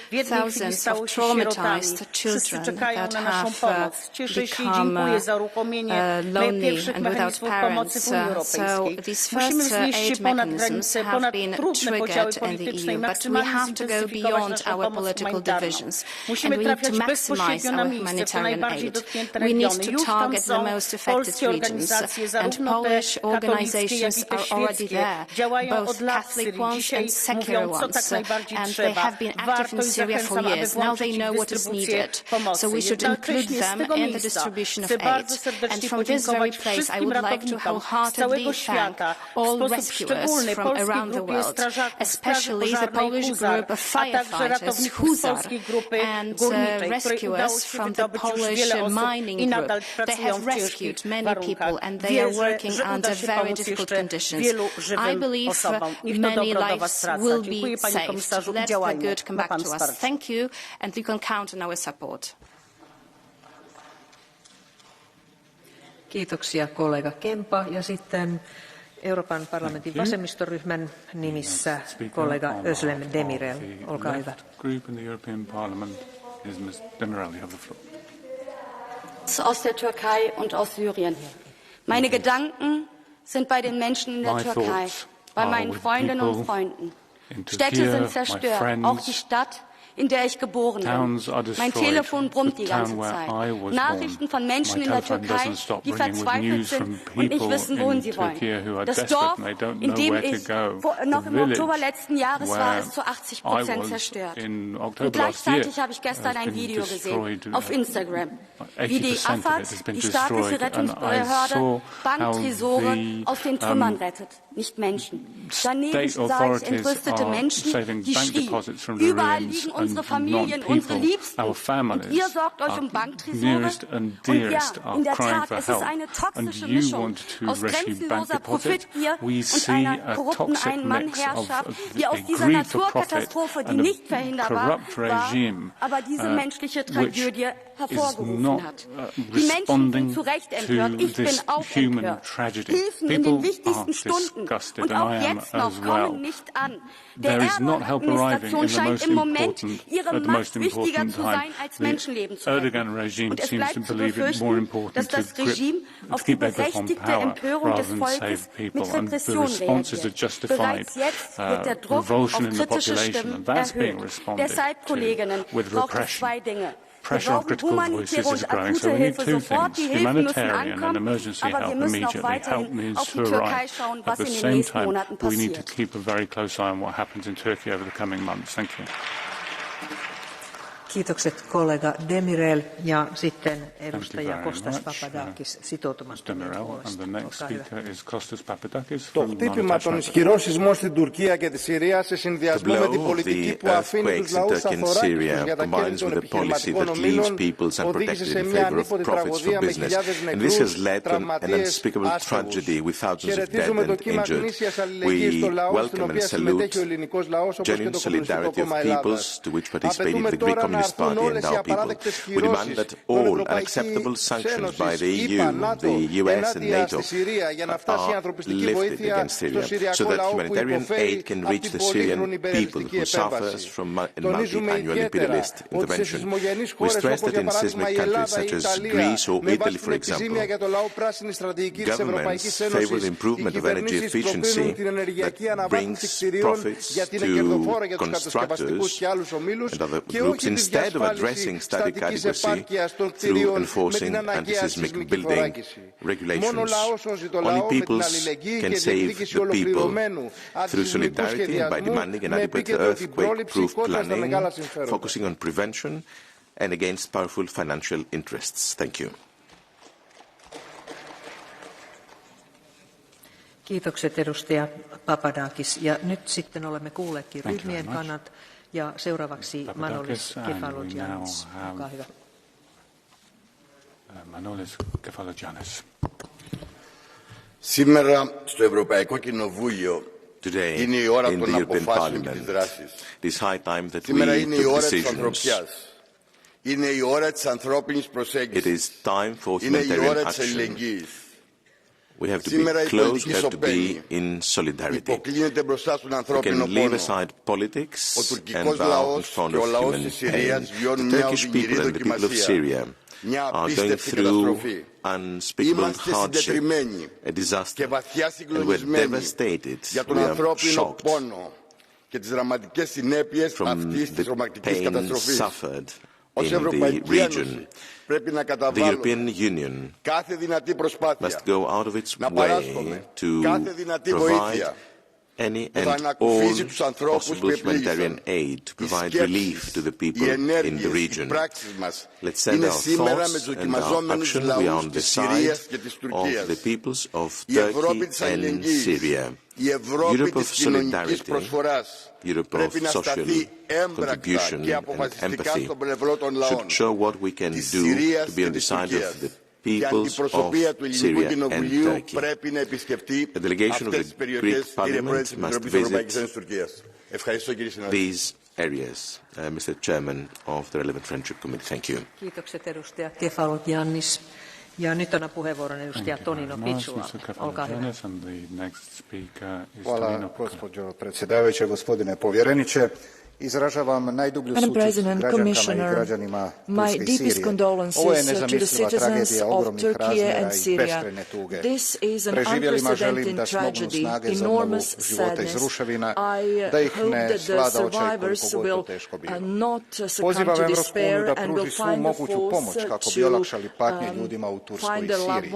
w jednej chwili stało się sierotami. Wszyscy czekają na naszą pomoc. Cieszę się i dziękuję za uruchomienie pierwszych mechanizmów pomocy w Unii europejskiej. Musimy znieść się ponad granice, ponad trudne podziały polityczne i maksymalnie zintensyfikować naszą pomoc humanitarną. Musimy trafiać bezpośrednio na miejsce, w te najbardziej dotknięte regiony. Już tam są polskie organizacje, zarówno te katolickie, jak i te świeckie. Działają od lat w Syrii. Dzisiaj mówią, co tak najbardziej trzeba. Warto i zachęcam, aby włączyć dystrybucję pomocy. Jednocześnie z tego miejsca chcę bardzo serdecznie podziękować wszystkim ratownikom z całego świata, w sposób szczególny polskiej grupie strażaków, Straży Pożarnej Huzar, a także ratowników z polskiej grupy górniczej, której udało się wydobyć już wiele osób i nadal pracują w ciężkich warunkach. Wierzę, że uda się pomóc jeszcze wielu żywym osobom. Niech to dobro do Was wraca. Dziękuję Panie Komisarzu i działajmy. Ma Pan wsparcie. Thank you, and you can count on our support. Kiitoksia kollega Kempa ja sitten Euroopan parlamentin vasemmistoryhmän nimissä kollega Özlem Demirel. Olkaa hyvä. Aus der Türkei und aus Syrien. Meine Gedanken sind bei den Menschen in der Türkei, bei meinen Freundinnen und Freunden. Städte sind zerstört, auch die Stadt, in der ich geboren bin. Mein Telefon brummt die ganze Zeit. Nachrichten von Menschen in der Türkei, die verzweifelt sind und nicht wissen, wohin sie wollen. Das Dorf, in dem ich noch im Oktober letzten Jahres war, ist zu 80% zerstört. Und gleichzeitig habe ich gestern ein Video gesehen auf Instagram, wie die AFAD, die staatliche Rettungsbehörde, Banktresore aus den Trümmern rettet, nicht Menschen. Daneben sah ich entrüstete Menschen, die schrien, überall liegen unsere Familien, unsere Liebsten. Und ihr sorgt euch um Banktresore. Und ja, in der Tat, es ist eine toxische Mischung aus grenzenloser Profitgier und einer korrupten Ein-Mann-Herrschaft, die aus dieser Naturkatastrophe, die nicht verhinderbar war, aber diese menschliche Tragödie hervorgerufen hat. Die Menschen sind zu Recht empört. Ich bin auch empört. Hilfen in den wichtigsten Stunden und auch jetzt noch kommen nicht an. Der Erdogan-Administration scheint im Moment ihre Macht wichtiger zu sein, als Menschenleben zu retten. Und es bleibt zu befürchten, dass das Regime auf die berechtigte Empörung des Volkes mit Repression reagiert. Bereits jetzt wird der Druck auf kritische Stimmen erhöht. Deshalb, Kolleginnen, braucht es zwei Dinge. Wir brauchen humanitäre und akute Hilfe sofort. Die Hilfen müssen ankommen, aber wir müssen auch weiterhin auf die Türkei schauen, was in den nächsten Monaten passiert. Kiitokset kollega Demirel ja sitten edustaja Kostas Papadakis sitoutumattomien puolesta. Το χτύπημα των ισχυρών σεισμών στην Τουρκία και τη Συρία σε συνδυασμό με την πολιτική που αφήνει τους λαούς αφοράκητους για τα κέρδη των επιχειρηματικών ομίλων οδήγησε σε μια ανίποτη τραγωδία με χιλιάδες νεκρούς, τραυματίες, άσχημους. Χαιρετίζουμε το κύμα γνήσιας αλληλεγγύης των λαών στην οποία συμμετέχει ο ελληνικός λαός όπως και το Κομμουνιστικό Κόμμα Ελλάδας. Απαιτούμε τώρα να Party and our people. We demand that all unacceptable sanctions by the EU, the US and NATO are lifted against Syria so that humanitarian aid can reach the Syrian people who suffers from multi-annual imperialist intervention. We stress that in seismic countries such as Greece or Italy, for example, governments favor the improvement of energy efficiency that brings profits to constructors and other groups instead of addressing static adequacy through enforcing anti-seismic building regulations. Only peoples can save the people through solidarity by demanding an adequate earthquake-proof planning, focusing on prevention and against powerful financial interests. Thank you. Kiitokset edustaja Papadakis. Ja nyt sitten olemme kuulleetkin ryhmien kannat. Ja seuraavaksi Manolis Kefalogiannis. Olkaa hyvä. Manolis Kefalogiannis. Σήμερα στο Ευρωπαϊκό Κοινοβούλιο είναι η ώρα των αποφάσεων και της δράσης. Σήμερα είναι η ώρα της ανθρωπιάς. Είναι η ώρα της ανθρώπινης προσέγγισης. Είναι η ώρα της αλληλεγγύης. We have to be close, we have to be in solidarity. We can leave aside politics and bow in front of human pain. The Turkish people and the people of Syria are going through unspeakable hardship, a disaster, and we're devastated, we are shocked from the pain suffered in the region. The European Union must go out of its way to provide any and all possible humanitarian aid to provide relief to the people in the region. Let's send our thoughts and our action. We are on the side of the peoples of Turkey and Syria. Europe of solidarity, Europe of social contribution and empathy should show what we can do to be on the side of the peoples of Syria and Turkey. A delegation of the Greek Parliament must visit these areas. Mr. Chairman of the relevant Friendship Committee, thank you. Kiitokset edustaja Kefalogiannis. Ja nyt annan puheenvuoron edustaja Tonino Picula. Olkaa hyvä. Hvala, gospođo predsjedavajuća, gospodine povjereniče. Izražavam najdublju sućut građankama i građanima Turske i Sirije. Ovo je nezamisliva tragedija ogromnih razmjera i beskrajne tuge. Preživjelima želim da smognu snage za obnovu života iz ruševina, da ih ne svlada očaj koliko god to teško bilo. Pozivam Evropsku uniju da pruži svu moguću pomoć kako bi olakšali patnje ljudima u Turskoj i Siriji.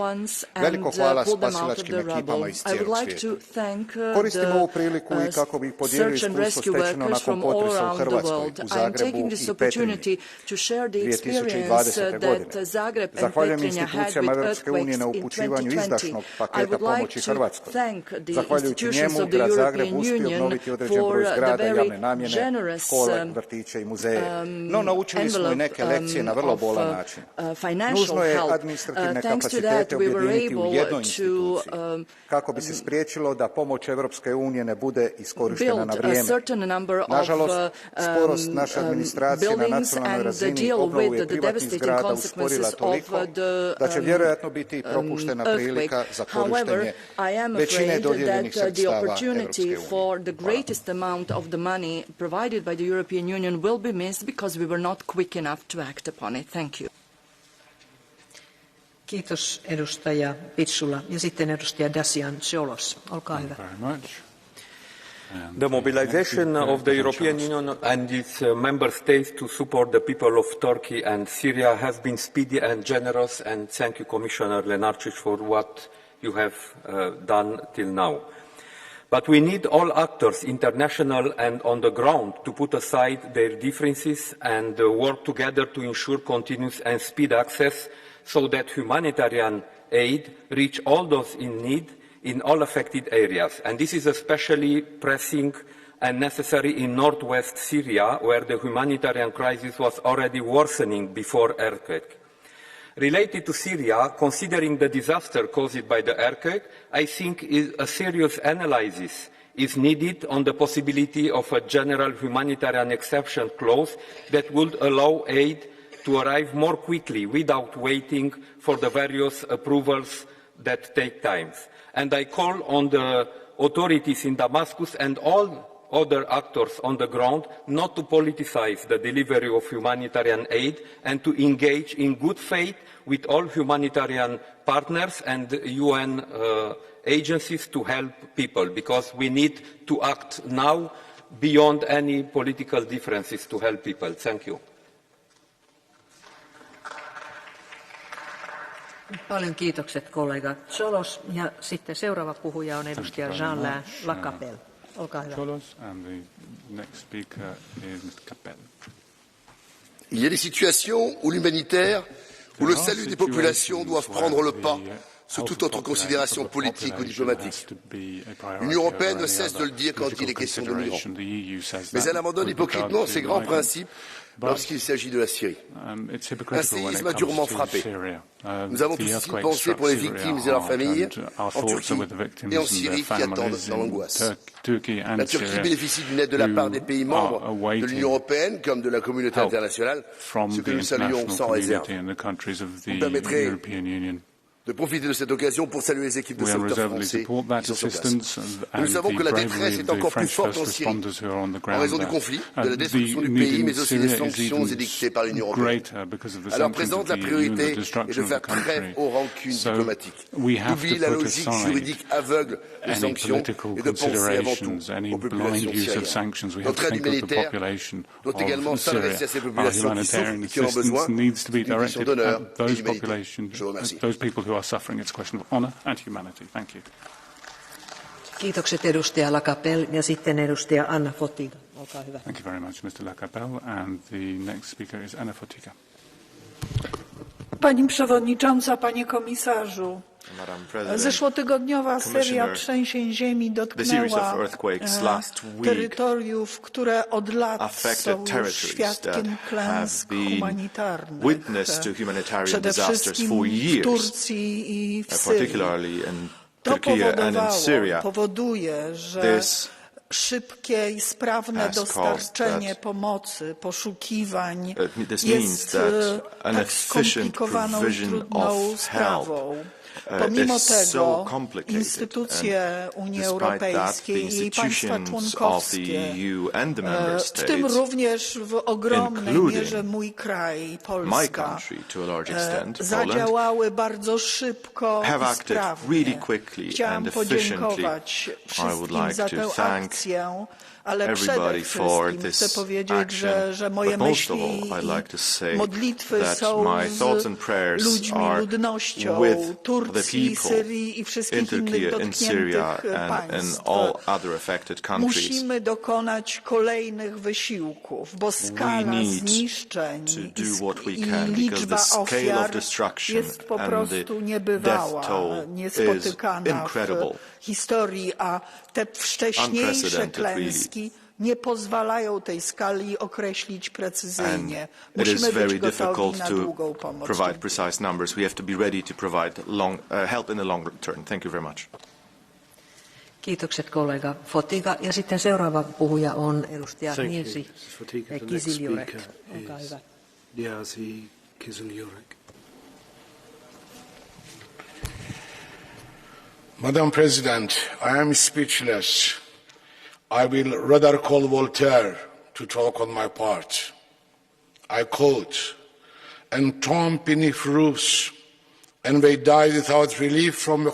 Veliko hvala spasilačkim ekipama iz cijelog svijeta. Koristim ovu priliku i kako bih podijelio iskustvo stečeno nakon potresa u Hrvatskoj, u Zagrebu i Petrinji 2020. godine. Zahvaljujem institucijama Evropske unije na upućivanju izdašnog paketa pomoći Hrvatskoj. Zahvaljujući njemu, grad Zagreb uspio obnoviti određen broj zgrada javne namjene, škole, vrtiće i muzeje. No, naučili smo i neke lekcije na vrlo bolan način. Nužno je administrativne kapacitete objediniti u jednoj instituciji, kako bi se spriječilo da pomoć Evropske unije ne bude iskorištena na vrijeme. Nažalost, sporost naše administracije na nacionalnoj razini obnovu je privatnih zgrada usporila toliko da će vjerojatno biti propuštena prilika za korištenje većine dodijeljenih sredstava Evropske unije. Kiitos edustaja Pitsula. Ja sitten edustaja Dacian Ciolos. Olkaa hyvä. The mobilization of the European Union and its member states to support the people of Turkey and Syria has been speedy and generous, and thank you, Commissioner Lenarčič, for what you have done till now. But we need all actors, international and on the ground, to put aside their differences and work together to ensure continuous and speed access so that humanitarian aid reach all those in need in all affected areas. And this is especially pressing and necessary in northwest Syria, where the humanitarian crisis was already worsening before earthquake. Related to Syria, considering the disaster caused by the earthquake, I think a serious analysis is needed on the possibility of a general humanitarian exception clause that would allow aid to arrive more quickly without waiting for the various approvals that take time. And I call on the authorities in Damascus and all other actors on the ground not to politicize the delivery of humanitarian aid and to engage in good faith with all humanitarian partners and UN agencies to help people, because we need to act now beyond any political differences to help people. Thank you. Paljon kiitokset kollega Cholos. Ja sitten seuraava puhuja on edustaja Jean Lacapelle. Olkaa hyvä. Il y a des situations où l'humanitaire, où le salut des populations doivent prendre le pas sur toute autre considération politique ou diplomatique. L'Union européenne ne cesse de le dire quand il est question de migrants. Mais elle abandonne hypocritement ses grands principes lorsqu'il s'agit de la Syrie. Un séisme a durement frappé. Nous avons tous ici une pensée pour les victimes et leurs familles en Turquie et en Syrie qui attendent dans l'angoisse. La Turquie bénéficie d'une aide de la part des pays membres de l'Union européenne comme de la communauté internationale, ce que nous saluons sans réserve. Vous permettrez de profiter de cette occasion pour saluer les équipes de sauveteurs français qui sont sur place. Nous savons que la détresse est encore plus forte en Syrie, en raison du conflit, de la destruction du pays, mais aussi des sanctions édictées par l'Union européenne. À leur présence, la priorité est de faire trêve aux rancunes diplomatiques, d'oublier la logique juridique aveugle des sanctions et de penser avant tout aux populations syriennes. Notre aide humanitaire doit également s'adresser à ces populations qui souffrent et qui en ont besoin d'une mission d'honneur et d'humanité. Je vous remercie. Are suffering. It's a question of honour and humanity. Thank you. Kiitokset edustaja Lacapelle ja sitten edustaja Anna Fotyga. Olkaa hyvä. Thank you very much, Mr. Lacapelle. And the next speaker is Anna Fotyga. Pani Przewodnicząca, Panie Komisarzu, zeszłotygodniowa seria trzęsień ziemi dotknęła terytoriów, które od lat są już świadkiem klęsk humanitarnych, przede wszystkim w Turcji i w Syrii. To powoduje, że szybkie i sprawne dostarczenie pomocy, poszukiwań jest tak skomplikowaną i trudną sprawą. Pomimo tego instytucje Unii Europejskiej i jej państwa członkowskie, w tym również w ogromnej mierze mój kraj, Polska, zadziałały bardzo szybko i sprawnie. Chciałam podziękować wszystkim za tę akcję, ale przede wszystkim chcę powiedzieć, że moje myśli i modlitwy są z ludźmi, ludnością Turcji, Syrii i wszystkich innych dotkniętych państw. Musimy dokonać kolejnych wysiłków, bo skala zniszczeń i liczba ofiar jest po prostu niebywała, niespotykana w historii, a te wcześniejsze klęski nie pozwalają tej skali określić precyzyjnie. Musimy być gotowi na długą pomoc. Provide precise numbers. We have to be ready to provide help in the long term. Thank you very much. Kiitokset kollega Fotyga. Ja sitten seuraava puhuja on edustaja Niesi Kiziliorek. Olkaa hyvä. Madam President, I am speechless. I will rather call Voltaire to talk on my part. I quote, "And tombe beneath roofs, and they die without relief from